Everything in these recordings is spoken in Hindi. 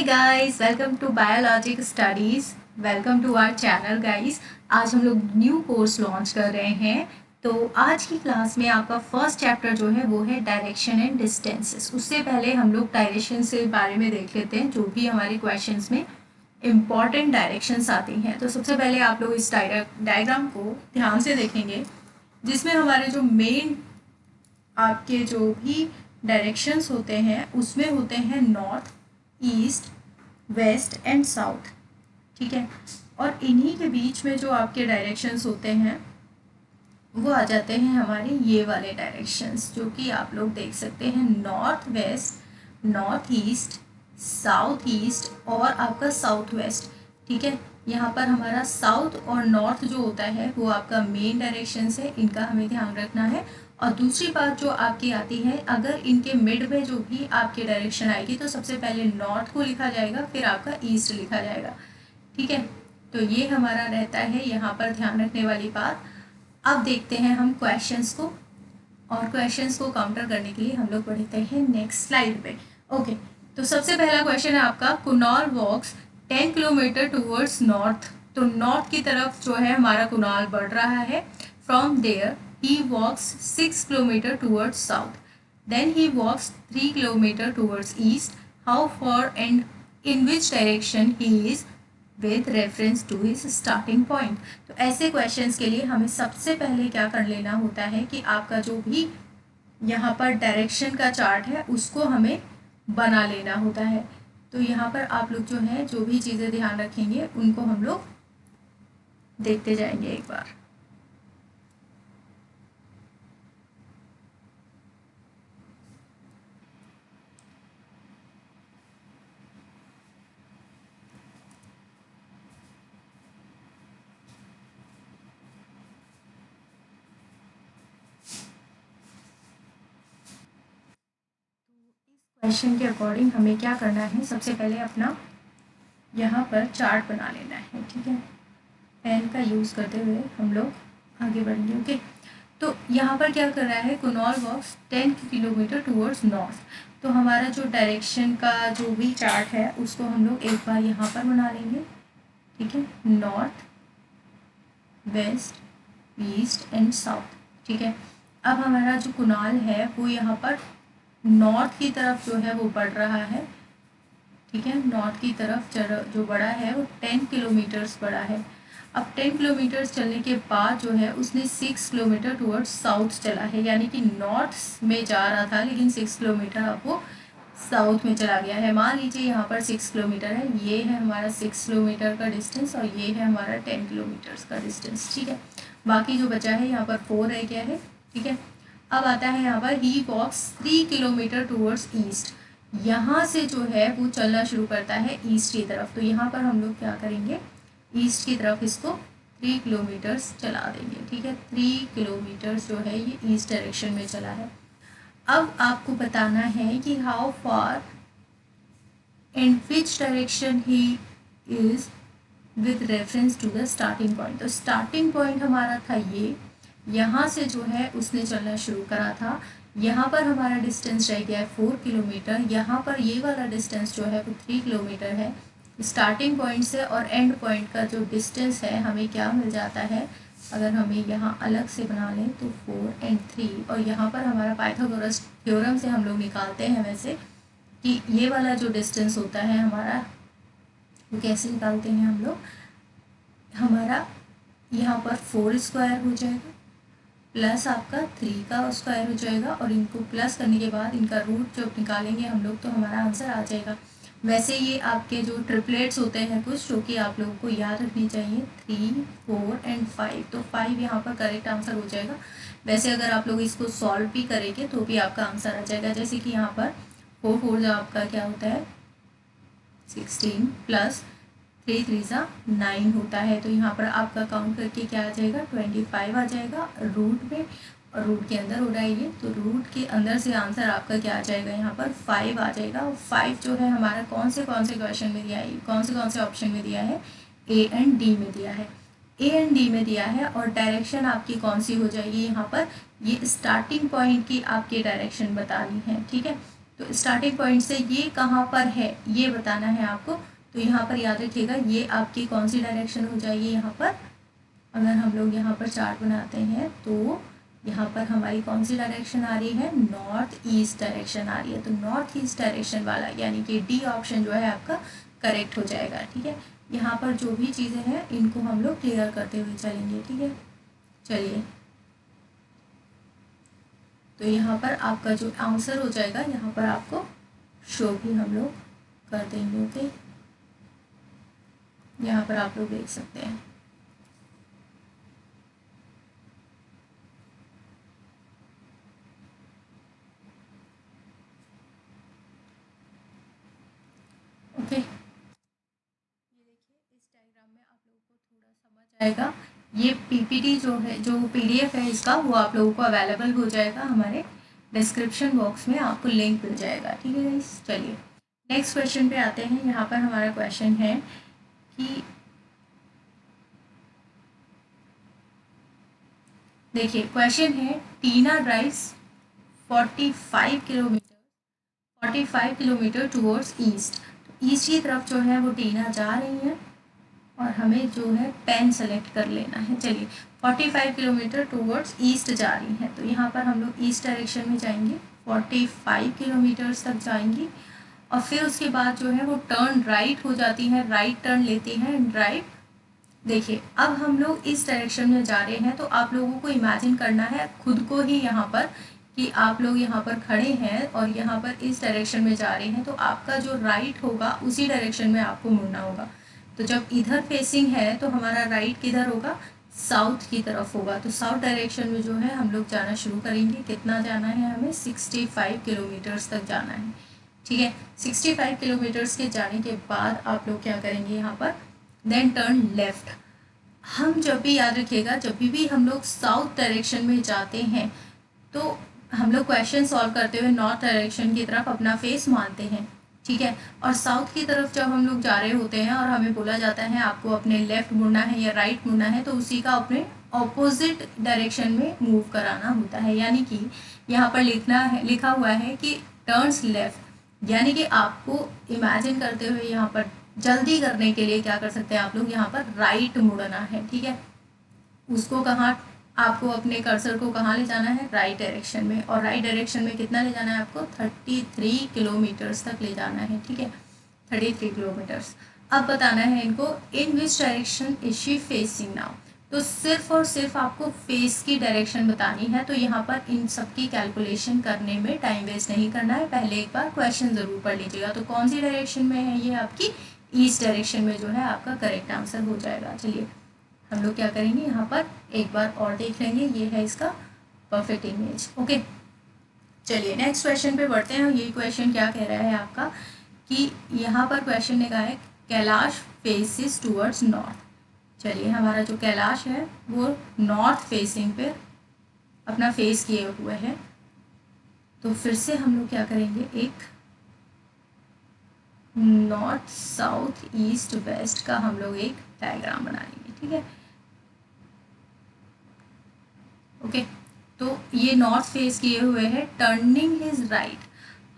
guys, welcome to Biologic Studies. Welcome to our channel guys. आज हम लोग न्यू कोर्स लॉन्च कर रहे हैं। तो आज की क्लास में आपका फर्स्ट चैप्टर जो है वो है डायरेक्शन एंड डिस्टेंसेस। उससे पहले हम लोग डायरेक्शन से बारे में देख लेते हैं, जो भी हमारे क्वेश्चंस में इम्पॉर्टेंट डायरेक्शंस आती हैं। तो सबसे पहले आप लोग इस डायग्राम को ध्यान से देखेंगे, जिसमें हमारे जो मेन आपके जो भी डायरेक्शंस होते हैं उसमें होते हैं north, east, west and south. ठीक है, और इन्हीं के बीच में जो आपके डायरेक्शंस होते हैं वो आ जाते हैं हमारे ये वाले डायरेक्शंस, जो कि आप लोग देख सकते हैं north west, north east, south east और आपका साउथ वेस्ट। ठीक है, यहाँ पर हमारा साउथ और नॉर्थ जो होता है वो आपका मेन डायरेक्शंस है, इनका हमें ध्यान रखना है। और दूसरी बात जो आपकी आती है, अगर इनके मिड में जो भी आपके डायरेक्शन आएगी तो सबसे पहले नॉर्थ को लिखा जाएगा, फिर आपका ईस्ट लिखा जाएगा। ठीक है, तो ये हमारा रहता है यहाँ पर ध्यान रखने वाली बात। अब देखते हैं हम क्वेश्चंस को, और क्वेश्चंस को काउंटर करने के लिए हम लोग बढ़ते हैं नेक्स्ट स्लाइड पे। ओके, तो सबसे पहला क्वेश्चन है आपका, Kunal walks 10 kilometre towards north. तो नॉर्थ की तरफ जो है हमारा कुणाल बढ़ रहा है। From there he walks 6 kilometer towards south, then he walks 3 kilometer towards east. How far and in which direction he is with reference to his starting point? तो ऐसे क्वेश्चंस के लिए हमें सबसे पहले क्या कर लेना होता है कि आपका जो भी यहाँ पर डायरेक्शन का चार्ट है उसको हमें बना लेना होता है। तो यहाँ पर आप लोग जो है जो भी चीज़ें ध्यान रखेंगे उनको हम लोग देखते जाएंगे एक बार। क्वेश्चन के अकॉर्डिंग हमें क्या करना है, सबसे पहले अपना यहाँ पर चार्ट बना लेना है। ठीक है, पेन का यूज़ करते हुए हम लोग आगे बढ़ेंगे। ओके, तो यहाँ पर क्या कर रहा है, Kunal walks 10 kilometre towards north. तो हमारा जो डायरेक्शन का जो भी चार्ट है उसको हम लोग एक बार यहाँ पर बना लेंगे। ठीक है, north, west, east and south. ठीक है, अब हमारा जो कुणाल है वो यहाँ पर नॉर्थ की तरफ जो है वो बढ़ रहा है। ठीक है, नॉर्थ की तरफ जो बढ़ा है वो 10 किलोमीटर्स बढ़ा है। अब 10 किलोमीटर्स चलने के बाद जो है उसने 6 किलोमीटर टुवर्ड्स साउथ चला है, यानी कि नॉर्थ में जा रहा था लेकिन 6 किलोमीटर अब वो साउथ में चला गया है। मान लीजिए यहाँ पर 6 किलोमीटर है, ये है हमारा 6 किलोमीटर का डिस्टेंस और ये है हमारा 10 किलोमीटर्स का डिस्टेंस। ठीक है, बाकी जो बचा है यहाँ पर 4 रह गया है। ठीक है, अब आता है यहाँ पर ही वॉक्स 3 किलोमीटर टूवर्ड्स ईस्ट। यहाँ से जो है वो चलना शुरू करता है ईस्ट की तरफ। तो यहाँ पर हम लोग क्या करेंगे, ईस्ट की तरफ इसको 3 किलोमीटर्स चला देंगे। ठीक है, 3 किलोमीटर्स जो है ये ईस्ट डायरेक्शन में चला है। अब आपको बताना है कि how far and which direction he is with reference to the starting point. तो स्टार्टिंग पॉइंट हमारा था ये, यहाँ से जो है उसने चलना शुरू करा था। यहाँ पर हमारा डिस्टेंस रह गया है 4 किलोमीटर। यहाँ पर ये वाला डिस्टेंस जो है वो 3 किलोमीटर है स्टार्टिंग पॉइंट से, और एंड पॉइंट का जो डिस्टेंस है हमें क्या मिल जाता है, अगर हमें यहाँ अलग से बना लें तो 4 और 3। और यहाँ पर हमारा पाइथागोरस थ्योरम से हम लोग निकालते हैं वैसे कि ये वाला जो डिस्टेंस होता है हमारा वो कैसे निकालते हैं हम लोग, हमारा यहाँ पर 4 स्क्वायर हो जाएगा प्लस आपका 3 का स्क्वायर हो जाएगा, और इनको प्लस करने के बाद इनका रूट जब निकालेंगे हम लोग तो हमारा आंसर आ जाएगा। वैसे ये आपके जो ट्रिपलेट्स होते हैं कुछ जो कि आप लोगों को याद रखनी चाहिए, 3, 4 एंड 5। तो 5 यहाँ पर करेक्ट आंसर हो जाएगा। वैसे अगर आप लोग इसको सॉल्व भी करेंगे तो भी आपका आंसर आ जाएगा। जैसे कि यहाँ पर 4 4 जो आपका क्या होता है 16 प्लस 3 3 9 होता है। तो यहाँ पर आपका काउंट करके क्या आ जाएगा 25 आ जाएगा रूट में, और रूट के अंदर हो रहा है ये, तो रूट के अंदर से आंसर आपका क्या आ जाएगा यहाँ पर 5 आ जाएगा। और 5 जो है हमारा कौन से क्वेश्चन में दिया है, कौन से ऑप्शन में दिया है, ए एंड डी में दिया है, ए एंड डी में दिया है। और डायरेक्शन आपकी कौन सी हो जाएगी यहाँ पर, ये स्टार्टिंग पॉइंट की आपकी डायरेक्शन बतानी है। ठीक है, तो स्टार्टिंग पॉइंट से ये कहाँ पर है ये बताना है आपको। तो यहाँ पर याद रखिएगा ये आपकी कौन सी डायरेक्शन हो जाएगी। यहाँ पर अगर हम लोग यहाँ पर चार्ट बनाते हैं तो यहाँ पर हमारी कौन सी डायरेक्शन आ रही है, नॉर्थ ईस्ट डायरेक्शन आ रही है। तो नॉर्थ ईस्ट डायरेक्शन वाला यानी कि डी ऑप्शन जो है आपका करेक्ट हो जाएगा। ठीक है, यहाँ पर जो भी चीज़ें हैं इनको हम लोग क्लियर करते हुए चलेंगे। ठीक है, चलिए तो यहाँ पर आपका जो आंसर हो जाएगा यहाँ पर आपको शो भी हम लोग कर देंगे। ओके, यहाँ पर आप लोग देख सकते हैं। ओके, ये देखिए इस डायग्राम में आप लोगों को थोड़ा समझ आएगा। ये पीपीटी जो है, जो पीडीएफ है इसका, वो आप लोगों को अवेलेबल हो जाएगा हमारे डिस्क्रिप्शन बॉक्स में, आपको लिंक मिल जाएगा। ठीक है गाइस, चलिए नेक्स्ट क्वेश्चन पे आते हैं। यहाँ पर हमारा क्वेश्चन है कि देखिए क्वेश्चन है टीना ड्राइव्स 45 किलोमीटर टूवर्ड्स ईस्ट। तो ईस्ट की तरफ जो है वो टीना जा रही है और हमें जो है पेन सेलेक्ट कर लेना है। चलिए 45 किलोमीटर टूवर्ड्स ईस्ट जा रही है, तो यहाँ पर हम लोग ईस्ट डायरेक्शन में जाएंगे, 45 किलोमीटर्स तक जाएंगी और फिर उसके बाद जो है वो टर्न राइट हो जाती है, राइट टर्न लेती है ड्राइव। देखिए अब हम लोग इस डायरेक्शन में जा रहे हैं, तो आप लोगों को इमेजिन करना है खुद को ही यहाँ पर कि आप लोग यहाँ पर खड़े हैं और यहाँ पर इस डायरेक्शन में जा रहे हैं, तो आपका जो राइट होगा उसी डायरेक्शन में आपको मुड़ना होगा। तो जब इधर फेसिंग है तो हमारा राइट किधर होगा, साउथ की तरफ होगा। तो साउथ डायरेक्शन में जो है हम लोग जाना शुरू करेंगे। कितना जाना है हमें, 65 किलोमीटर्स तक जाना है। ठीक है, 65 किलोमीटर्स के जाने के बाद आप लोग क्या करेंगे यहाँ पर, देन टर्न लेफ्ट। हम जब भी याद रखिएगा, जब भी हम लोग साउथ डायरेक्शन में जाते हैं तो हम लोग क्वेश्चन सॉल्व करते हुए नॉर्थ डायरेक्शन की तरफ अपना फेस मानते हैं। ठीक है, और साउथ की तरफ जब हम लोग जा रहे होते हैं और हमें बोला जाता है आपको अपने लेफ्ट मुड़ना है या राइट मुड़ना है, तो उसी का अपने ऑपोजिट डायरेक्शन में मूव कराना होता है। यानी कि यहाँ पर लिखा हुआ है कि टर्न्स लेफ्ट, यानी कि आपको इमेजिन करते हुए यहाँ पर जल्दी करने के लिए क्या कर सकते हैं आप लोग, यहाँ पर राइट मुड़ना है। ठीक है, उसको कहाँ, आपको अपने कर्सर को कहाँ ले जाना है, राइट डायरेक्शन में। और राइट डायरेक्शन में कितना ले जाना है आपको, 33 किलोमीटर्स तक ले जाना है। ठीक है, 33 किलोमीटर्स। अब बताना है इनको in which direction is she facing now. तो सिर्फ और सिर्फ आपको फेस की डायरेक्शन बतानी है। तो यहाँ पर इन सब की कैलकुलेशन करने में टाइम वेस्ट नहीं करना है, पहले एक बार क्वेश्चन ज़रूर पढ़ लीजिएगा। तो कौन सी डायरेक्शन में है, ये आपकी ईस्ट डायरेक्शन में जो है आपका करेक्ट आंसर हो जाएगा। चलिए हम लोग क्या करेंगे, यहाँ पर एक बार और देख लेंगे, ये है इसका परफेक्ट इमेज। ओके, चलिए नेक्स्ट क्वेश्चन पे बढ़ते हैं। ये क्वेश्चन क्या कह रहा है आपका कि यहाँ पर क्वेश्चन ने कहा है कैलाश फेसिस टूवर्ड्स नॉर्थ। चलिए हमारा जो कैलाश है वो नॉर्थ फेसिंग पे अपना फेस किए हुए है। तो फिर से हम लोग क्या करेंगे, एक नॉर्थ साउथ ईस्ट वेस्ट का हम लोग एक डायग्राम बना लेंगे। ठीक है, ओके, तो ये नॉर्थ फेस किए हुए है, टर्निंग हिज राइट,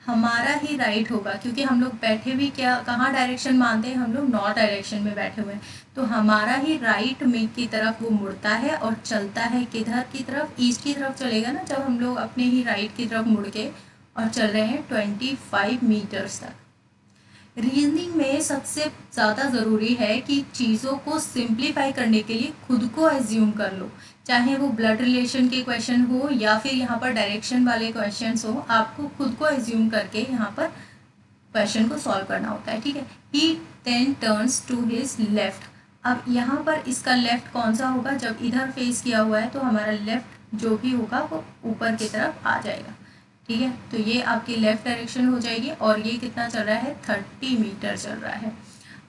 हमारा ही राइट होगा क्योंकि हम लोग बैठे भी क्या, कहाँ डायरेक्शन मानते हैं, हम लोग नॉर्थ डायरेक्शन में बैठे हुए हैं। तो हमारा ही राइट में की तरफ वो मुड़ता है और चलता है किधर की तरफ, ईस्ट की तरफ चलेगा ना, जब हम लोग अपने ही राइट की तरफ मुड़ के और चल रहे हैं 25 मीटर्स तक। रीजनिंग में सबसे ज़्यादा ज़रूरी है कि चीज़ों को सिंप्लीफाई करने के लिए खुद को एज्यूम कर लो, चाहे वो ब्लड रिलेशन के क्वेश्चन हो या फिर यहाँ पर डायरेक्शन वाले क्वेश्चंस हो, आपको खुद को एज्यूम करके यहाँ पर क्वेश्चन को सॉल्व करना होता है। ठीक है, he then turns to his left. अब यहाँ पर इसका लेफ्ट कौन सा होगा, जब इधर फेस किया हुआ है तो हमारा लेफ्ट जो भी होगा वो ऊपर की तरफ आ जाएगा। ठीक है, तो ये आपकी लेफ्ट डायरेक्शन हो जाएगी और ये कितना चल रहा है, 30 मीटर चल रहा है।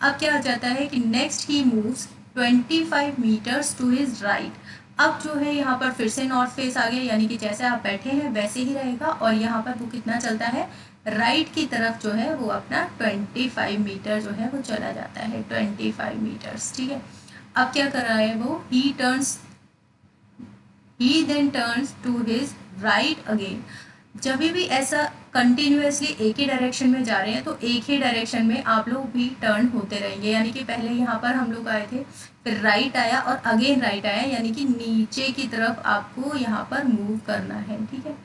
अब क्या आ जाता है कि next he moves 25 metres to his right. अब जो है यहाँ पर फिर से नॉर्थ फेस आ गया, यानी कि जैसे आप बैठे हैं वैसे ही रहेगा और यहाँ पर वो कितना चलता है, राइट की तरफ जो है वो अपना 25 मीटर जो है वो चला जाता है, 25 मीटर्स। ठीक है, अब क्या कर रहा है वो, he then turns to his right again. जब भी ऐसा कंटिन्यूसली एक ही डायरेक्शन में जा रहे हैं तो एक ही डायरेक्शन में आप लोग भी टर्न होते रहेंगे, यानी कि पहले यहाँ पर हम लोग आए थे, फिर राइट आया और अगेन राइट आया, यानी कि नीचे की तरफ आपको यहाँ पर मूव करना है, ठीक है,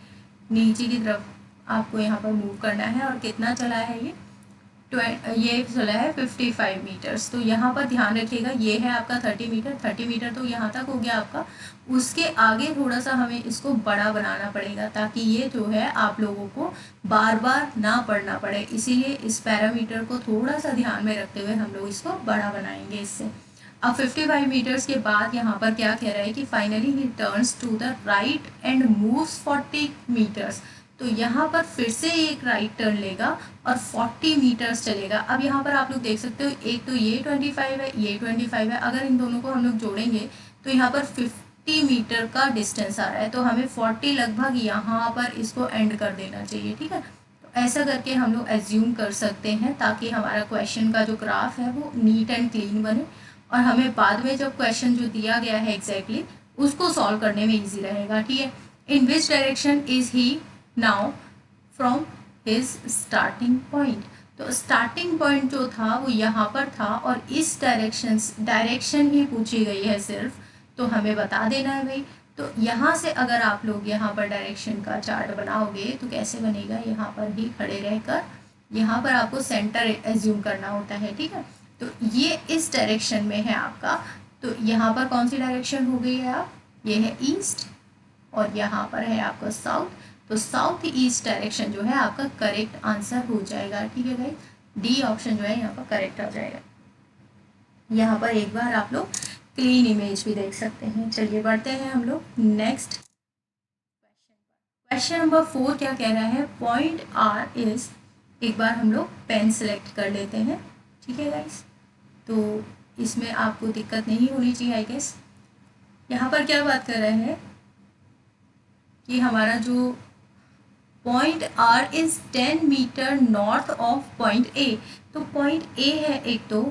नीचे की तरफ आपको यहाँ पर मूव करना है। और कितना चला है ये चला है 55 मीटर्स। तो यहाँ पर ध्यान रखिएगा, ये है आपका 30 मीटर, 30 मीटर तो यहाँ तक हो गया आपका। उसके आगे थोड़ा सा हमें इसको बड़ा बनाना पड़ेगा ताकि ये जो है आप लोगों को बार बार ना पढ़ना पड़े, इसीलिए इस पैरामीटर को थोड़ा सा ध्यान में रखते हुए हम लोग इसको बड़ा बनाएंगे इससे। अब 55 मीटर्स के बाद यहाँ पर क्या कह रहा है कि finally he turns to the right and moves 40 metres. तो यहाँ पर फिर से एक राइट टर्न लेगा और 40 मीटर्स चलेगा। अब यहाँ पर आप लोग देख सकते हो, एक तो ये 25 है, ये 25 है, अगर इन दोनों को हम लोग जोड़ेंगे तो यहाँ पर 50 मीटर का डिस्टेंस आ रहा है, तो हमें 40 लगभग यहाँ पर इसको एंड कर देना चाहिए, ठीक है। तो ऐसा करके हम लोग एज्यूम कर सकते हैं ताकि हमारा क्वेश्चन का जो ग्राफ है वो नीट एंड क्लीन बने और हमें बाद में जब क्वेश्चन जो दिया गया है एग्जैक्टली उसको सॉल्व करने में ईजी रहेगा, ठीक है। In which direction is he now from his starting point. तो स्टार्टिंग पॉइंट जो था वो यहाँ पर था और इस डायरेक्शन ही पूछी गई है सिर्फ, तो हमें बता देना है भाई। तो यहाँ से अगर आप लोग यहाँ पर डायरेक्शन का चार्ट बनाओगे तो कैसे बनेगा, यहाँ पर ही खड़े रहकर यहाँ पर आपको सेंटर एज्यूम करना होता है, ठीक है। तो ये इस डायरेक्शन में है आपका, तो यहाँ पर कौन सी डायरेक्शन हो गई है आप, ये है ईस्ट और यहाँ पर है आपका साउथ। तो साउथ ईस्ट डायरेक्शन जो है आपका करेक्ट आंसर हो जाएगा, ठीक है गाइस। डी ऑप्शन जो है यहाँ पर करेक्ट हो जाएगा। यहाँ पर एक बार आप लोग क्लीन इमेज भी देख सकते हैं। चलिए बढ़ते हैं हम लोग नेक्स्ट क्वेश्चन नंबर 4 क्या कह रहा है, पॉइंट आर इज, एक बार हम लोग पेन सेलेक्ट कर लेते हैं, ठीक है गाइस। तो इसमें आपको दिक्कत नहीं होनी चाहिए आई गेस। यहाँ पर क्या बात कर रहे हैं कि हमारा जो point R is 10 metre north of point A. तो पॉइंट ए है एक तो,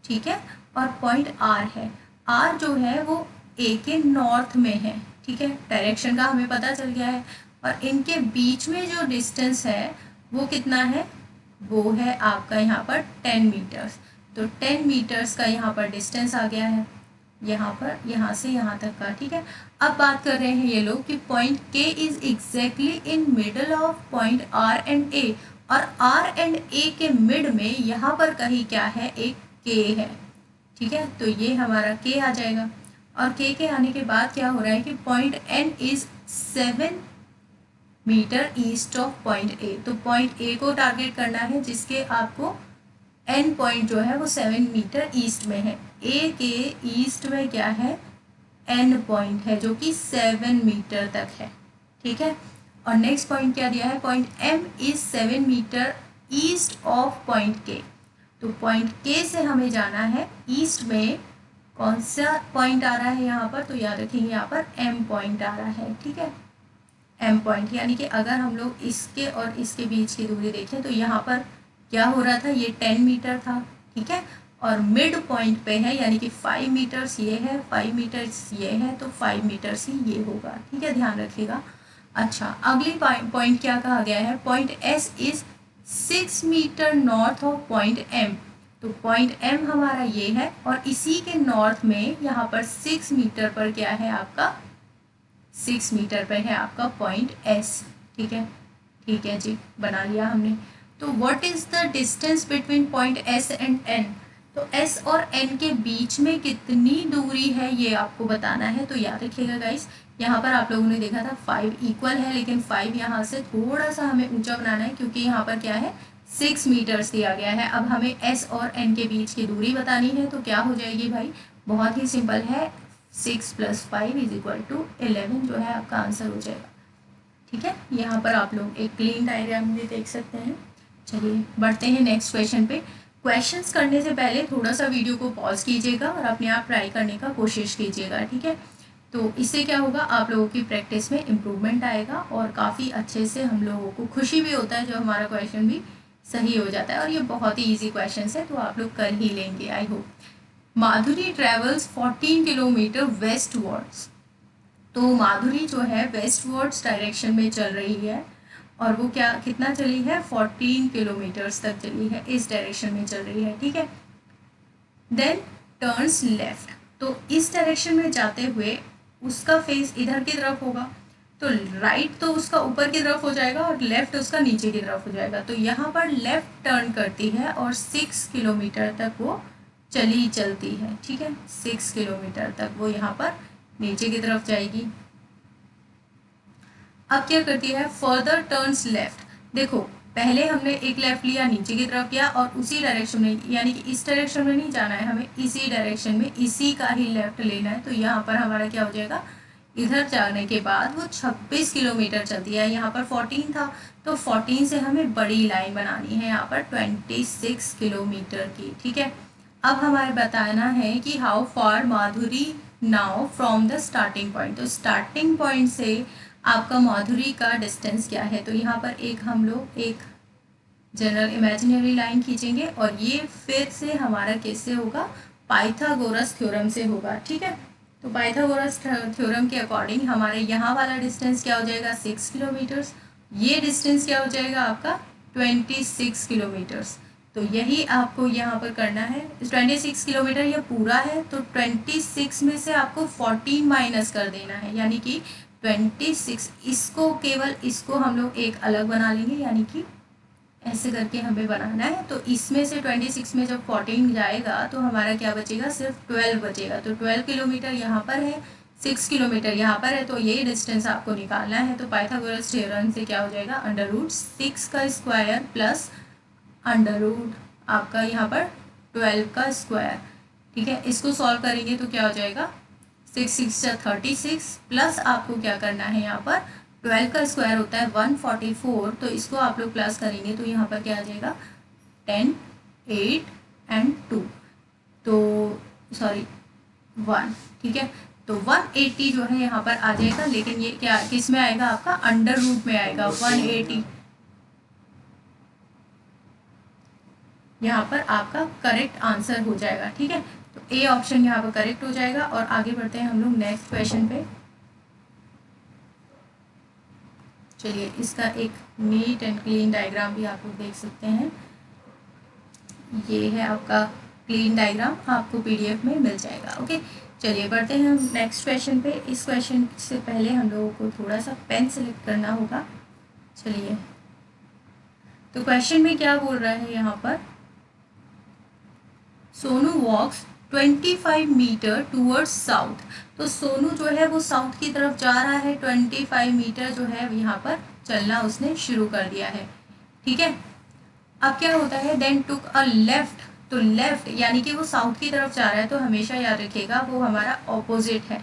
ठीक है, और पॉइंट आर है। आर जो है वो ए के नॉर्थ में है, ठीक है, डायरेक्शन का हमें पता चल गया है। और इनके बीच में जो डिस्टेंस है वो कितना है, वो है आपका यहाँ पर 10 मीटर्स। तो 10 मीटर्स का यहाँ पर डिस्टेंस आ गया है यहाँ पर, यहाँ से यहाँ तक का, ठीक है। अब बात कर रहे हैं ये लोग कि पॉइंट के is exactly in middle of point R and A, और आर एंड ए के मिड में यहाँ पर कहीं क्या है, एक के है, ठीक है। तो ये हमारा के आ जाएगा और के आने के बाद क्या हो रहा है कि point N is 7 metre east of point A. तो पॉइंट ए को टारगेट करना है जिसके आपको एन पॉइंट जो है वो 7 मीटर ईस्ट में है। ए के ईस्ट में क्या है, एन पॉइंट है जो कि 7 मीटर तक है, ठीक है। और नेक्स्ट पॉइंट क्या दिया है, point M is 7 metre east of point K. तो पॉइंट के से हमें जाना है ईस्ट में, कौन सा पॉइंट आ रहा है यहाँ पर, तो याद रखेंगे यहाँ पर एम पॉइंट आ रहा है, ठीक है, एम पॉइंट। यानी कि अगर हम लोग इसके और इसके बीच की दूरी देखें तो यहाँ पर क्या हो रहा था, ये 10 मीटर था, ठीक है, और मिड पॉइंट पे है, यानी कि 5 मीटर्स ये है, 5 मीटर्स ये है, तो 5 मीटर्स ही ये होगा, ठीक है, ध्यान रखिएगा। अच्छा, अगली पॉइंट क्या कहा गया है, point S is 6 metre north of point M. तो पॉइंट एम हमारा ये है और इसी के नॉर्थ में यहाँ पर 6 मीटर पर क्या है आपका, 6 मीटर पर है आपका पॉइंट एस, ठीक है जी, बना लिया हमने। तो what is the distance between point S and N. तो एस और एन के बीच में कितनी दूरी है ये आपको बताना है। तो याद रखिएगा गाइस, यहाँ पर आप लोगों ने देखा था 5 इक्वल है, लेकिन 5 यहाँ से थोड़ा सा हमें ऊंचा बनाना है क्योंकि यहाँ पर क्या है, 6 मीटर्स दिया गया है। अब हमें एस और एन के बीच की दूरी बतानी है, तो क्या हो जाएगी भाई, बहुत ही सिंपल है, 6 + 5 = 11 जो है आपका आंसर हो जाएगा, ठीक है। यहाँ पर आप लोग एक क्लीन डायग्राम भी देख सकते हैं। चलिए बढ़ते हैं नेक्स्ट क्वेश्चन पे। क्वेश्चंस करने से पहले थोड़ा सा वीडियो को पॉज कीजिएगा और अपने आप ट्राई करने का कोशिश कीजिएगा, ठीक है। तो इससे क्या होगा, आप लोगों की प्रैक्टिस में इम्प्रूवमेंट आएगा और काफ़ी अच्छे से हम लोगों को खुशी भी होता है जब हमारा क्वेश्चन भी सही हो जाता है। और ये बहुत ही ईजी क्वेश्चन है, तो आप लोग कर ही लेंगे, I hope. Madhuri travels 14 kilometre westwards. तो माधुरी जो है वेस्टवर्ड्स डायरेक्शन में चल रही है और वो क्या कितना चली है 14 किलोमीटर्स तक चली है, इस डायरेक्शन में चल रही है, ठीक है। देन टर्न्स लेफ्ट, तो इस डायरेक्शन में जाते हुए उसका फेस इधर की तरफ होगा, तो राइट तो उसका ऊपर की तरफ हो जाएगा और लेफ्ट उसका नीचे की तरफ हो जाएगा। तो यहाँ पर लेफ्ट टर्न करती है और 6 किलोमीटर तक वो चलती है, ठीक है। 6 किलोमीटर तक वो यहाँ पर नीचे की तरफ जाएगी। अब क्या करती है, फर्दर टर्न्स लेफ्ट। देखो पहले हमने एक लेफ्ट लिया, नीचे की तरफ किया, और उसी डायरेक्शन में, यानी कि इस डायरेक्शन में नहीं जाना है हमें, इसी डायरेक्शन में इसी का ही लेफ्ट लेना है। तो यहाँ पर हमारा क्या हो जाएगा, इधर जाने के बाद वो 26 किलोमीटर चलती है। यहाँ पर 14 था, तो 14 से हमें बड़ी लाइन बनानी है यहाँ पर 26 किलोमीटर की, ठीक है। अब हमारे बताना है कि how far Madhuri now from the starting point. तो स्टार्टिंग पॉइंट से आपका माधुरी का डिस्टेंस क्या है। तो यहाँ पर हम लोग एक जनरल इमेजिनरी लाइन खींचेंगे, और ये फिर से हमारा कैसे होगा, पाइथागोरस थ्योरम से होगा, ठीक है। तो पाइथागोरस थ्योरम के अकॉर्डिंग हमारे यहाँ वाला डिस्टेंस क्या हो जाएगा 6 किलोमीटर्स, ये डिस्टेंस क्या हो जाएगा आपका 26 किलोमीटर्स। तो यही आपको यहाँ पर करना है। 26 किलोमीटर ये पूरा है, तो 26 में से आपको 14 माइनस कर देना है, यानी कि 26। इसको केवल इसको हम लोग एक अलग बना लेंगे, यानी कि ऐसे करके हमें बनाना है। तो इसमें से 26 में जब 14 जाएगा तो हमारा क्या बचेगा, सिर्फ 12 बचेगा। तो 12 किलोमीटर यहाँ पर है, 6 किलोमीटर यहाँ पर है, तो यही डिस्टेंस आपको निकालना है। तो पाइथागोरस थ्योरम से क्या हो जाएगा, √6 का स्क्वायर प्लस √ आपका यहाँ पर 12 का स्क्वायर, ठीक है। इसको सॉल्व करेंगे तो क्या हो जाएगा, 6 6 36 प्लस आपको क्या करना है, यहाँ पर 12 का स्क्वायर होता है 144, तो इसको आप लोग प्लस करेंगे तो यहाँ पर क्या आ जाएगा 10 8 एंड 2, तो सॉरी 1, ठीक है। तो 180 जो है यहाँ पर आ जाएगा, लेकिन ये क्या किस में आएगा, आपका √ में आएगा 180। यहाँ पर आपका करेक्ट आंसर हो जाएगा, ठीक है। तो ए ऑप्शन यहाँ पर करेक्ट हो जाएगा। और आगे बढ़ते हैं हम लोग नेक्स्ट क्वेश्चन पे। चलिए इसका एक नीट एंड क्लीन डायग्राम भी आप लोग देख सकते हैं। ये है आपका क्लीन डायग्राम, आपको PDF में मिल जाएगा, ओके। चलिए बढ़ते हैं हम नेक्स्ट क्वेश्चन पे। इस क्वेश्चन से पहले हम लोगों को थोड़ा सा पेन सेलेक्ट करना होगा। चलिए, तो क्वेश्चन में क्या बोल रहा है यहाँ पर, सोनू वॉक्स 25 मीटर टूवर्ड्स साउथ। तो सोनू जो है वो साउथ की तरफ जा रहा है, 25 मीटर जो है यहाँ पर चलना उसने शुरू कर दिया है, ठीक है। अब क्या होता है, देन टुक अ लेफ्ट। तो लेफ्ट यानी कि वो साउथ की तरफ जा रहा है, तो हमेशा याद रखिएगा वो हमारा ऑपोजिट है,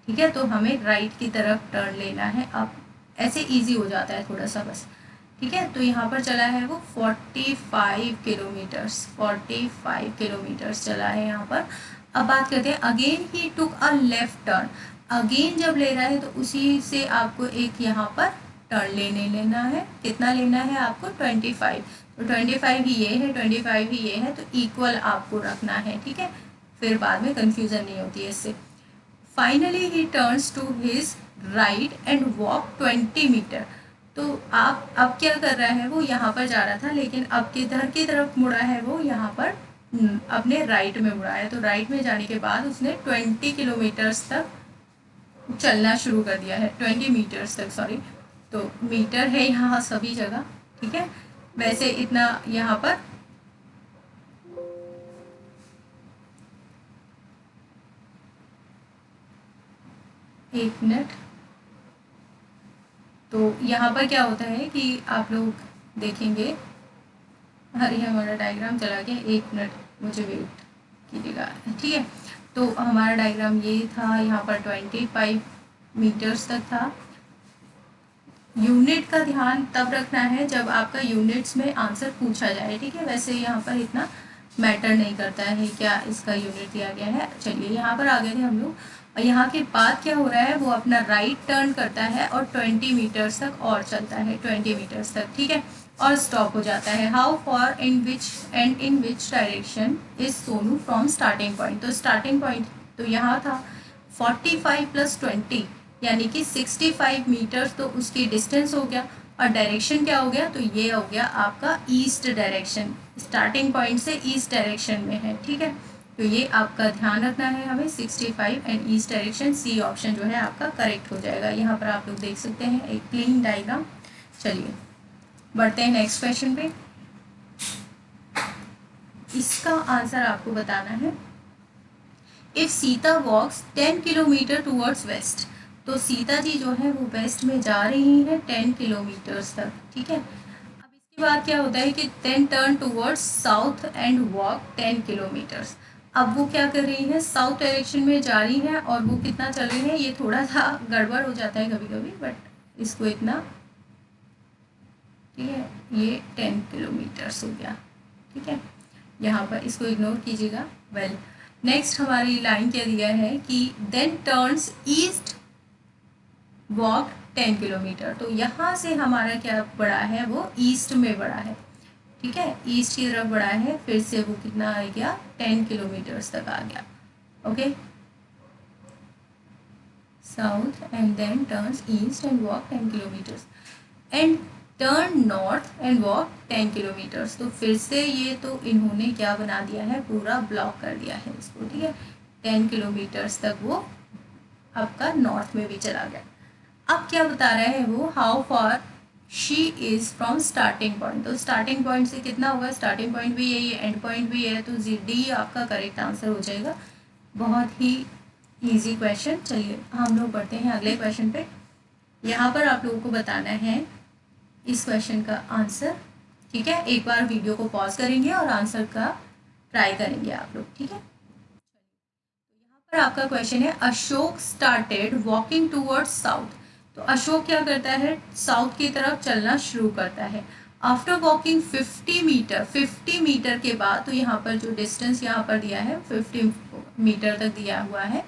ठीक है। तो हमें राइट की तरफ टर्न लेना है। अब ऐसे इजी हो जाता है थोड़ा सा बस, ठीक है। तो यहाँ पर चला है वो 45 किलोमीटर्स चला है यहाँ पर। अब बात करते हैं, अगेन ही टुक अ लेफ्ट टर्न। अगेन जब ले रहा है तो उसी से आपको एक यहाँ पर टर्न लेना है। कितना लेना है आपको 25। तो 25 ही ये है, 25 ही ये है, तो इक्वल आपको रखना है, ठीक है। फिर बाद में कंफ्यूजन नहीं होती है इससे। Finally he turns to his right and walk 20 metre. तो आप अब क्या कर रहा है, वो यहाँ पर जा रहा था, लेकिन अब किधर की तरफ मुड़ा है, वो यहाँ पर अपने राइट में मुड़ा है। तो राइट में जाने के बाद उसने 20 किलोमीटर्स तक चलना शुरू कर दिया है, 20 मीटर्स तक, सॉरी। तो मीटर है यहाँ सभी जगह, ठीक है। वैसे इतना यहाँ पर एक मिनट। तो यहाँ पर क्या होता है कि आप लोग देखेंगे, अरे हमारा डायग्राम चला गया, एक मिनट मुझे वेट कीजिएगा, ठीक है। तो हमारा डायग्राम ये था, यहाँ पर 25 मीटर्स तक था। यूनिट का ध्यान तब रखना है जब आपका यूनिट्स में आंसर पूछा जाए, ठीक है। वैसे यहाँ पर इतना मैटर नहीं करता है क्या इसका यूनिट दिया गया है। चलिए यहाँ पर आ गए थे हम लोग, और यहाँ के बाद क्या हो रहा है, वो अपना राइट टर्न करता है और 20 मीटर्स तक और चलता है, 20 मीटर्स तक, ठीक है, और स्टॉप हो जाता है। How for in which direction is Sonu from starting point. तो स्टार्टिंग पॉइंट तो यहाँ था 45 + 20 यानी कि 65 मीटर्स, तो उसकी डिस्टेंस हो गया। और डायरेक्शन क्या हो गया, तो ये हो गया आपका ईस्ट डायरेक्शन, स्टार्टिंग पॉइंट से ईस्ट डायरेक्शन में है, ठीक है। तो ये आपका ध्यान रखना है हमें, 65 and east direction, C option जो है आपका करेक्ट हो जाएगा। यहाँ पर आप लोग देख सकते हैं एक क्लीन डायग्राम। चलिए बढ़ते हैं नेक्स्ट क्वेश्चन पे। इसका आंसर आपको बताना है। If Sita walks 10 kilometre towards west, तो सीता जी जो है वो वेस्ट में जा रही है 10 किलोमीटर्स तक, ठीक है। अब इसके बाद क्या होता है कि then turn towards south and walk 10 kilometres. अब वो क्या कर रही है, साउथ डायरेक्शन में जा रही है और वो कितना चल रही है, ये थोड़ा सा गड़बड़ हो जाता है कभी कभी, बट इसको इतना, ठीक है, ये 10 किलोमीटर्स हो गया, ठीक है। यहाँ पर इसको इग्नोर कीजिएगा। वेल नेक्स्ट हमारी लाइन क्या दिया है कि then turns east walk 10 kilometre, तो यहाँ से हमारा क्या बढ़ा है, वो ईस्ट में बढ़ा है, ठीक है, ईस्ट की तरफ बढ़ा है, फिर से वो कितना आ गया, 10 किलोमीटर्स तक आ गया, okay. South and then turns east and walk 10 kilometres and turn north and walk 10 kilometres. तो फिर से ये तो इन्होंने क्या बना दिया है, पूरा ब्लॉक कर दिया है इसको, ठीक है। 10 किलोमीटर्स तक वो आपका नॉर्थ में भी चला गया। अब क्या बता रहा है वो, how far she is from starting point, तो स्टार्टिंग पॉइंट से कितना होगा, स्टार्टिंग पॉइंट भी यही है, एंड पॉइंट भी है, तो डी आपका करेक्ट आंसर हो जाएगा। बहुत ही ईजी क्वेश्चन। चलिए हम लोग बढ़ते हैं अगले क्वेश्चन पे। यहाँ पर आप लोगों को बताना है इस क्वेश्चन का आंसर, ठीक है। एक बार वीडियो को पॉज करेंगे और आंसर का ट्राई करेंगे आप लोग, ठीक है। तो यहाँ पर आपका क्वेश्चन है, Ashok started walking towards south, तो अशोक क्या करता है, साउथ की तरफ चलना शुरू करता है। आफ्टर वॉकिंग 50 मीटर, 50 मीटर के बाद, तो यहाँ पर जो डिस्टेंस यहाँ पर दिया है 50 मीटर तक दिया हुआ है,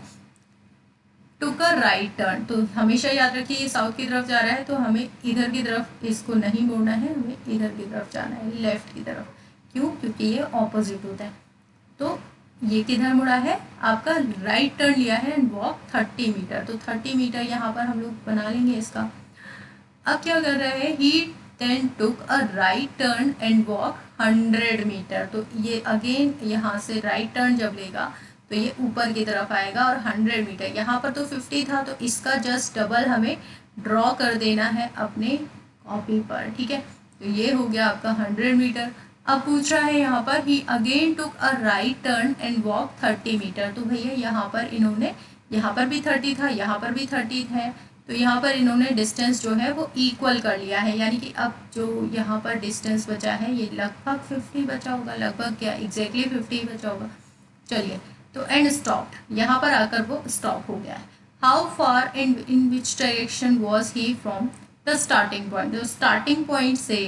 टुक अ राइट टर्न, तो हमेशा याद रखिए ये साउथ की तरफ जा रहा है, तो हमें इधर की तरफ इसको नहीं मोड़ना है, हमें इधर की तरफ जाना है, लेफ्ट की तरफ। क्यों, क्योंकि ये ऑपोजिट होता है। तो ये किधर मुड़ा है, आपका राइट टर्न लिया है एंड वॉक 30 मीटर, तो 30 मीटर यहाँ पर हम लोग बना लेंगे इसका। अब क्या कर रहा है, he then took a right turn and walk 100 metre, तो ये अगेन यहाँ से राइट टर्न जब लेगा तो ये ऊपर की तरफ आएगा और 100 मीटर, यहाँ पर तो 50 था, तो इसका जस्ट डबल हमें ड्रॉ कर देना है अपने कॉपी पर, ठीक है। तो ये हो गया आपका 100 मीटर। अब पूछ रहा है यहाँ पर, he again took a right turn and walk 30 metre, तो भैया यहाँ पर इन्होंने, यहाँ पर भी 30 था, यहाँ पर भी 30 है, तो यहाँ पर इन्होंने डिस्टेंस जो है वो इक्वल कर लिया है, यानी कि अब जो यहाँ पर डिस्टेंस बचा है ये लगभग 50 बचा होगा, लगभग क्या एग्जैक्टली 50 बचा होगा। चलिए तो एंड स्टॉप, यहाँ पर आकर वो स्टॉप हो गया है। How far and in which direction was he from the starting point, तो स्टार्टिंग पॉइंट से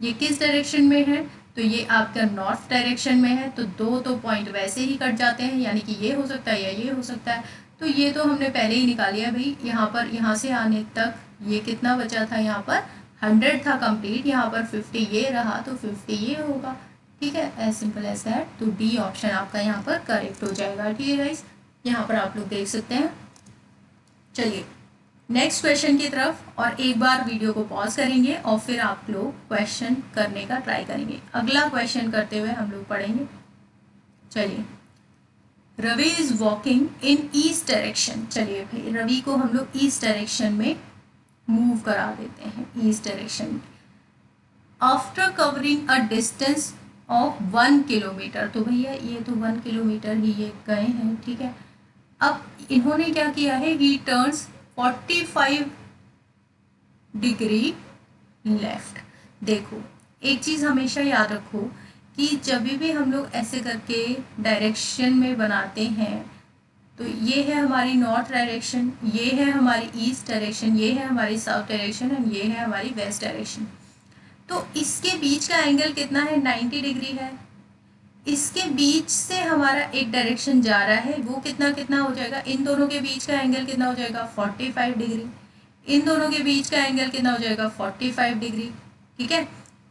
ये किस डायरेक्शन में है, तो ये आपका नॉर्थ डायरेक्शन में है, तो दो तो पॉइंट वैसे ही कट जाते हैं, यानी कि ये हो सकता है या ये हो सकता है, तो ये तो हमने पहले ही निकाल लिया भाई। यहाँ पर यहाँ से आने तक ये कितना बचा था, यहाँ पर 100 था कंप्लीट, यहाँ पर 50 ये रहा, तो 50 ये होगा, ठीक है, एज सिंपल एज दैट। तो डी ऑप्शन आपका यहाँ पर करेक्ट हो जाएगा, ठीक है गाइस, यहाँ पर आप लोग देख सकते हैं। चलिए नेक्स्ट क्वेश्चन की तरफ, और एक बार वीडियो को पॉज करेंगे और फिर आप लोग क्वेश्चन करने का ट्राई करेंगे। अगला क्वेश्चन करते हुए हम लोग पढ़ेंगे। चलिए, Ravi is walking in east direction, चलिए भाई रवि को हम लोग ईस्ट डायरेक्शन में मूव करा देते हैं, ईस्ट डायरेक्शन में। After covering a distance of 1 kilometre, तो भैया ये तो 1 किलोमीटर ही ये गए हैं, ठीक है। अब इन्होंने क्या किया है, ही टर्न्स 45 डिग्री लेफ्ट। देखो एक चीज़ हमेशा याद रखो कि जब भी हम लोग ऐसे करके डायरेक्शन में बनाते हैं, तो ये है हमारी नॉर्थ डायरेक्शन, ये है हमारी ईस्ट डायरेक्शन, ये है हमारी साउथ डायरेक्शन एंड ये है हमारी वेस्ट डायरेक्शन। तो इसके बीच का एंगल कितना है, 90 डिग्री है। इसके बीच से हमारा एक डायरेक्शन जा रहा है, वो कितना कितना हो जाएगा, इन दोनों के बीच का एंगल कितना हो जाएगा, 45 डिग्री। इन दोनों के बीच का एंगल कितना हो जाएगा, 45 डिग्री, ठीक है।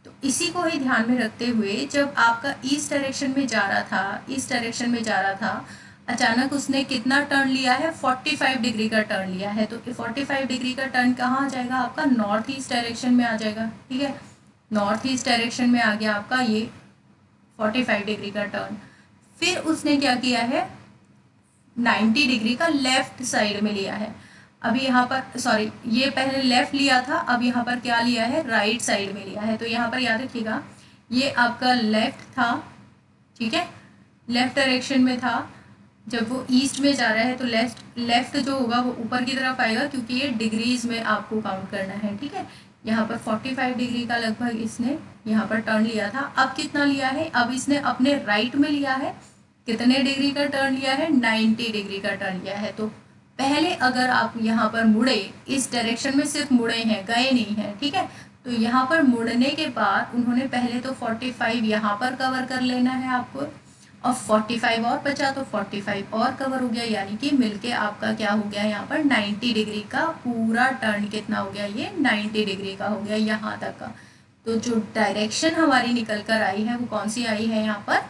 तो इसी को ही ध्यान में रखते हुए जब आपका ईस्ट डायरेक्शन में जा रहा था, ईस्ट डायरेक्शन में जा रहा था, अचानक उसने कितना टर्न लिया है, 45 डिग्री का टर्न लिया है। तो 45 डिग्री का टर्न कहाँ आ जाएगा आपका, नॉर्थ ईस्ट डायरेक्शन में आ जाएगा। ठीक है, नॉर्थ ईस्ट डायरेक्शन में आ गया आपका ये 45 डिग्री का टर्न। फिर उसने क्या किया है, 90 डिग्री का लेफ्ट साइड में लिया है। अभी यहाँ पर सॉरी, ये पहले लेफ्ट लिया था, अब यहाँ पर क्या लिया है, राइट साइड में लिया है। तो यहाँ पर याद रखिएगा ये आपका लेफ्ट था, ठीक है, लेफ्ट डायरेक्शन में था। जब वो ईस्ट में जा रहा है तो लेफ्ट जो होगा वो ऊपर की तरफ आएगा, क्योंकि ये डिग्रीज में आपको काउंट करना है। ठीक है, यहाँ पर 45 डिग्री का लगभग इसने यहाँ पर टर्न लिया था। अब कितना लिया है, अब इसने अपने राइट में लिया है, कितने डिग्री का टर्न लिया है, 90 डिग्री का टर्न लिया है। तो पहले अगर आप यहाँ पर मुड़े, इस डायरेक्शन में सिर्फ मुड़े हैं, गए नहीं हैं, ठीक है, तो यहाँ पर मुड़ने के बाद उन्होंने पहले तो 45 यहाँ पर कवर कर लेना है आपको, और 45 और बचा तो 45 और कवर हो गया, यानी कि मिलके आपका क्या हो गया, यहाँ पर 90 डिग्री का पूरा टर्न कितना हो गया, ये 90 डिग्री का हो गया यहाँ तक का। तो जो डायरेक्शन हमारी निकल कर आई है वो कौन सी आई है यहाँ पर,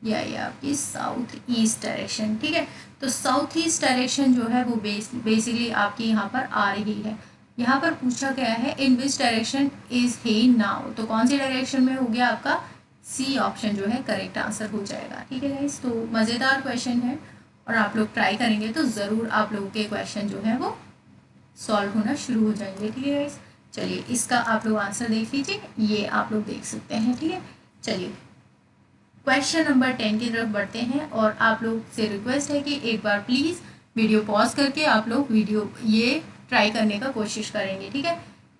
ये आई आपकी साउथ ईस्ट डायरेक्शन। ठीक है, तो साउथ ईस्ट डायरेक्शन जो है वो बेसिकली आपकी यहाँ पर आ रही है। यहाँ पर पूछा गया है in which direction is he now, तो कौन सी डायरेक्शन में हो गया आपका, सी ऑप्शन जो है करेक्ट आंसर हो जाएगा। ठीक है गाइस, तो मज़ेदार क्वेश्चन है और आप लोग ट्राई करेंगे तो ज़रूर आप लोगों के क्वेश्चन जो है वो सॉल्व होना शुरू हो जाएंगे। ठीक है गाइस, चलिए इसका आप लोग आंसर देख लीजिए, ये आप लोग देख सकते हैं। ठीक है, चलिए क्वेश्चन नंबर 10 की तरफ बढ़ते हैं, और आप लोग से रिक्वेस्ट है कि एक बार प्लीज़ वीडियो पॉज करके आप लोग वीडियो ये ट्राई करने का कोशिश करेंगे। ठीक है,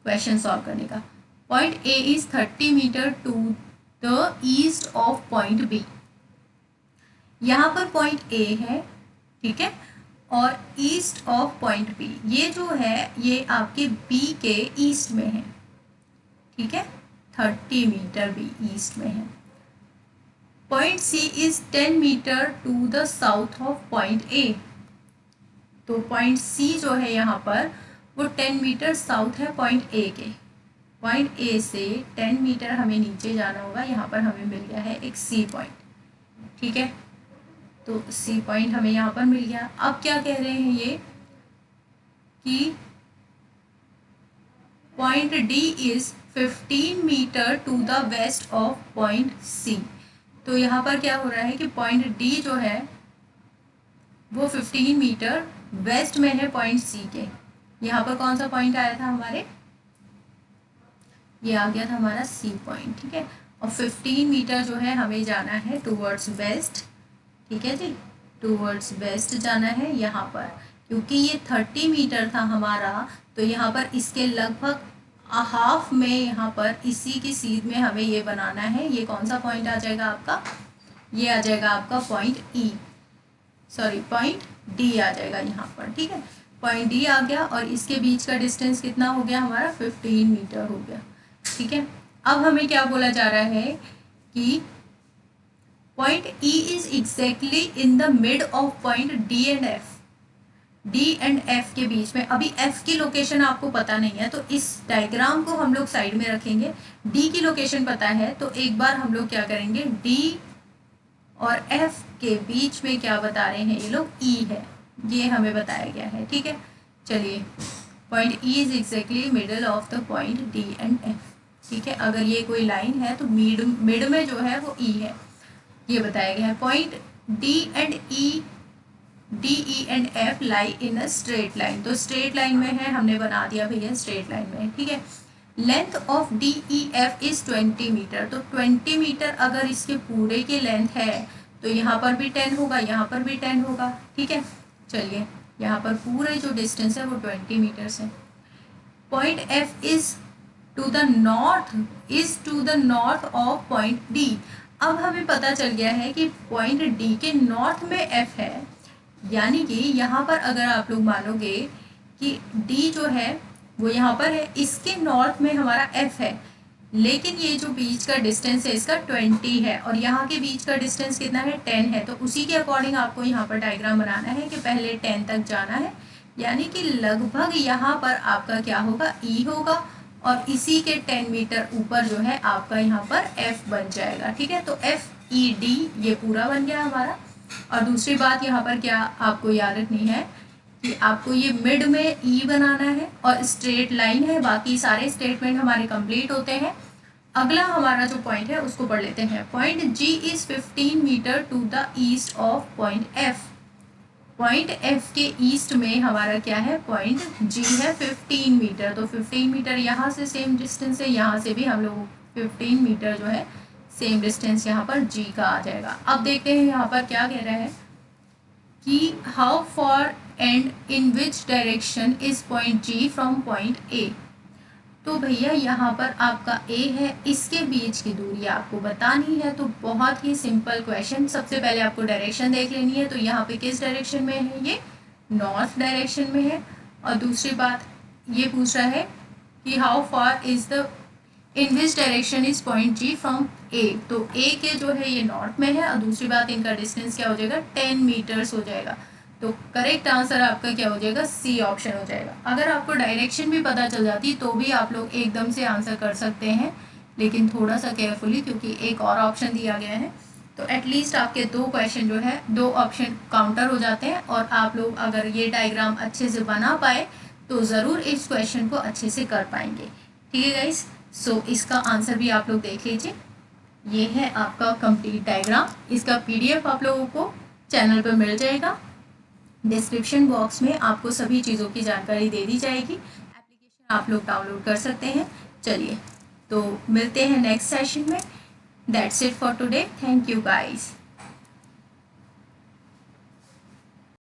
क्वेश्चन सॉल्व करने का। Point A is 30 metre to the east of point B. यहाँ पर पॉइंट ए है, ठीक है, और ईस्ट ऑफ पॉइंट बी, ये जो है ये आपके बी के ईस्ट में है। ठीक है, 30 मीटर बी ईस्ट में है। Point C is 10 metre to the south of point A. तो पॉइंट सी जो है यहाँ पर वो 10 मीटर साउथ है पॉइंट ए के। पॉइंट ए से 10 मीटर हमें नीचे जाना होगा, यहाँ पर हमें मिल गया है एक सी पॉइंट। ठीक है, तो सी पॉइंट हमें यहाँ पर मिल गया। अब क्या कह रहे हैं ये कि point D is 15 metre to the west of point C. तो यहाँ पर क्या हो रहा है कि पॉइंट डी जो है वो 15 मीटर वेस्ट में है पॉइंट सी के। यहाँ पर कौन सा पॉइंट आया था हमारे, ये आ गया था हमारा सी पॉइंट। ठीक है, और 15 मीटर जो है हमें जाना है टूवर्ड्स वेस्ट। ठीक है जी, टूवर्ड्स वेस्ट जाना है यहाँ पर, क्योंकि ये 30 मीटर था हमारा, तो यहाँ पर इसके लगभग हाफ में यहाँ पर इसी की सीध में हमें ये बनाना है। ये कौन सा पॉइंट आ जाएगा आपका, ये आ जाएगा आपका point E, sorry point D आ जाएगा यहाँ पर। ठीक है, पॉइंट डी आ गया और इसके बीच का डिस्टेंस कितना हो गया हमारा, 15 मीटर हो गया। ठीक है, अब हमें क्या बोला जा रहा है कि point E is exactly in the mid of point D and F. D and F के बीच में, अभी एफ की लोकेशन आपको पता नहीं है तो इस डायग्राम को हम लोग साइड में रखेंगे। डी की लोकेशन पता है तो एक बार हम लोग क्या करेंगे, डी और एफ के बीच में क्या बता रहे हैं ये लोग, ई है, ये हमें बताया गया है। ठीक है, चलिए point E is exactly middle of the point D and F. ठीक है, अगर ये कोई लाइन है तो मिड में जो है वो ई है, ये बताया गया है। Point D and E, D E and F lie in a straight line, तो स्ट्रेट लाइन में है, हमने बना दिया भैया स्ट्रेट लाइन में। ठीक है, length of D E F is 20 metre, तो 20 मीटर अगर इसके पूरे की लेंथ है तो यहाँ पर भी 10 होगा, यहाँ पर भी 10 होगा। ठीक है, चलिए यहाँ पर पूरे जो डिस्टेंस है वो 20 मीटर्स है। Point F is to the north of point D. अब हमें पता चल गया है कि पॉइंट डी के नॉर्थ में एफ है, यानी कि यहाँ पर अगर आप लोग मानोगे कि डी जो है वो यहाँ पर है, इसके नॉर्थ में हमारा एफ है, लेकिन ये जो बीच का डिस्टेंस है इसका 20 है और यहाँ के बीच का डिस्टेंस कितना है, 10 है। तो उसी के अकॉर्डिंग आपको यहाँ पर डायग्राम बनाना है कि पहले 10 तक जाना है, यानी कि लगभग यहाँ पर आपका क्या होगा, ई होगा, और इसी के 10 मीटर ऊपर जो है आपका यहाँ पर एफ बन जाएगा। ठीक है, तो एफ ED, ये पूरा बन गया हमारा। और दूसरी बात यहाँ पर क्या आपको याद रखनी है कि आपको ये मिड में E बनाना है और स्ट्रेट लाइन है, बाकी सारे स्टेटमेंट हमारे कंप्लीट होते हैं। अगला हमारा जो पॉइंट है उसको पढ़ लेते हैं। Point G is 15 metre to the east of point F। Point F के ईस्ट में हमारा क्या है, पॉइंट G है 15 मीटर। तो 15 मीटर यहाँ से सेम डिस्टेंस है, यहाँ से भी हम लोग 15 मीटर जो है सेम डिस्टेंस यहाँ पर G का आ जाएगा। अब देखते हैं यहाँ पर क्या कह रहा है कि how for and in which direction is point G from point A। तो भैया यहाँ पर आपका A है, इसके बीच की दूरी आपको बतानी है। तो बहुत ही सिंपल क्वेश्चन, सबसे पहले आपको डायरेक्शन देख लेनी है। तो यहाँ पे किस डायरेक्शन में है, ये नॉर्थ डायरेक्शन में है। और दूसरी बात ये पूछ रहा है कि how far is the in which direction is point G from A। तो A के जो है ये नॉर्थ में है, और दूसरी बात इनका डिस्टेंस क्या हो जाएगा, 10 मीटर्स हो जाएगा। तो करेक्ट आंसर आपका क्या हो जाएगा, C ऑप्शन हो जाएगा। अगर आपको डायरेक्शन भी पता चल जाती तो भी आप लोग एकदम से आंसर कर सकते हैं, लेकिन थोड़ा सा केयरफुली, क्योंकि एक और ऑप्शन दिया गया है। तो एटलीस्ट आपके 2 क्वेश्चन जो है 2 ऑप्शन काउंटर हो जाते हैं। और आप लोग अगर ये डायग्राम अच्छे से बना पाए तो ज़रूर इस क्वेश्चन को अच्छे से कर पाएंगे। ठीक है गाइस, सो इसका आंसर भी आप लोग देख लीजिए। ये है आपका कंप्लीट डायग्राम। इसका PDF आप लोगों को चैनल पर मिल जाएगा। डिस्क्रिप्शन बॉक्स में आपको सभी चीज़ों की जानकारी दे दी जाएगी। एप्लीकेशन आप लोग डाउनलोड कर सकते हैं। चलिए तो मिलते हैं नेक्स्ट सेशन में। That's it for today. Thank you guys.